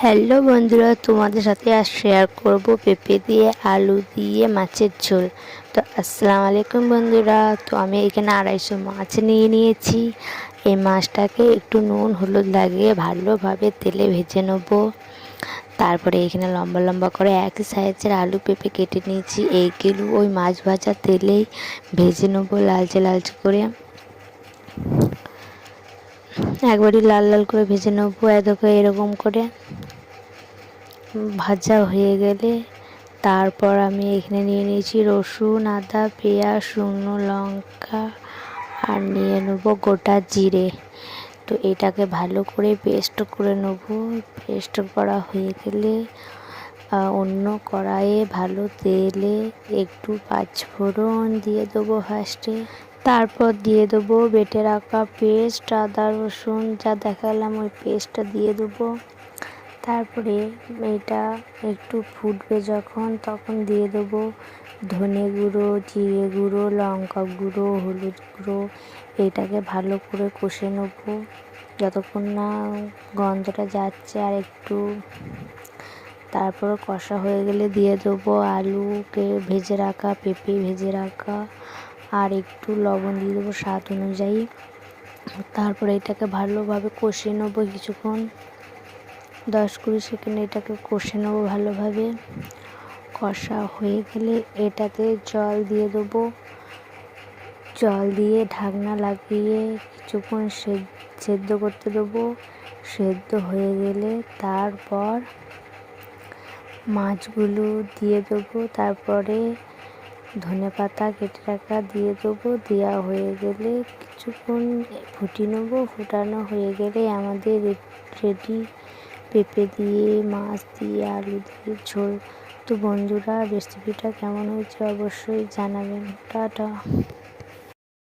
Hello বন্ধুরা, তোমাদের সাথে আজ শেয়ার করব পেঁপে দিয়ে আলু দিয়ে মাছের ঝোল। তো আসসালামু আলাইকুম বন্ধুরা। তো আমি এখানে 250 মাছ নিয়ে নিয়েছি। এই মাছটাকে একটু নুন হলুদ লাগিয়ে ভালোভাবে তেলে ভেজে নেব। তারপরে এখানে লম্বা লম্বা করে একই সাইজের আলু পেঁপে কেটে নিয়েছি। এইগুলো ওই মাছ ভাজা তেলেই ভেজে নেব লালচে লালচে করে। একবারই লাল লাল করে ভেজে নেবো। এরকম করে ভাজা হয়ে গেলে তারপর আমি এখানে নিয়ে নিয়েছি রসুন, আদা, পেঁয়াজ, শুকনো লঙ্কা আর নিয়ে নেব গোটা জিরে। তো এটাকে ভালো করে পেস্ট করে নেব। পেস্ট করা হয়ে গেলে অন্য কড়াইয়ে ভালো তেলে একটু পাঁচফোড়ন দিয়ে দেবো ফার্স্টে। তারপর দিয়ে দেবো বেটে রাখা পেস্ট, আদা রসুন যা দেখালাম ওই পেস্টটা দিয়ে দেবো। তারপরে এটা একটু ফুটবে যখন, তখন দিয়ে দেবো ধনে গুঁড়ো, জিরে গুঁড়ো, লঙ্কা গুঁড়ো, হলুদ গুঁড়ো। এটাকে ভালো করে কষে নেবো যতক্ষণ না গন্ধটা যাচ্ছে আর একটু। তারপর কষা হয়ে গেলে দিয়ে দেবো আলুকে ভেজে রাখা, পেঁপে ভেজে রাখা আর একটু লবণ দিয়ে দেবো স্বাদ অনুযায়ী। তারপরে এটাকে ভালোভাবে কষিয়ে নেবো কিছুক্ষণ, 10-20 সেকেন্ড এটাকে কষে নেবো ভালোভাবে। কষা হয়ে গেলে এটাতে জল দিয়ে দেবো। জল দিয়ে ঢাকনা লাগিয়ে কিছুক্ষণ সেদ্ধ করতে দেবো। সেদ্ধ হয়ে গেলে তারপর মাছগুলো দিয়ে দেবো। তারপরে ধনেপাতা কেটে রাখা দিয়ে দেবো। দেওয়া হয়ে গেলে কিছুক্ষণ ফুটিয়ে নেবো। ফুটানো হয়ে গেলে আমাদের রেডি পেঁপে দিয়ে মাছ দিয়ে আলু দিয়ে ঝোল। তো বন্ধুরা, রেসিপিটা কেমন হয়েছে অবশ্যই জানাবেন। টাটা।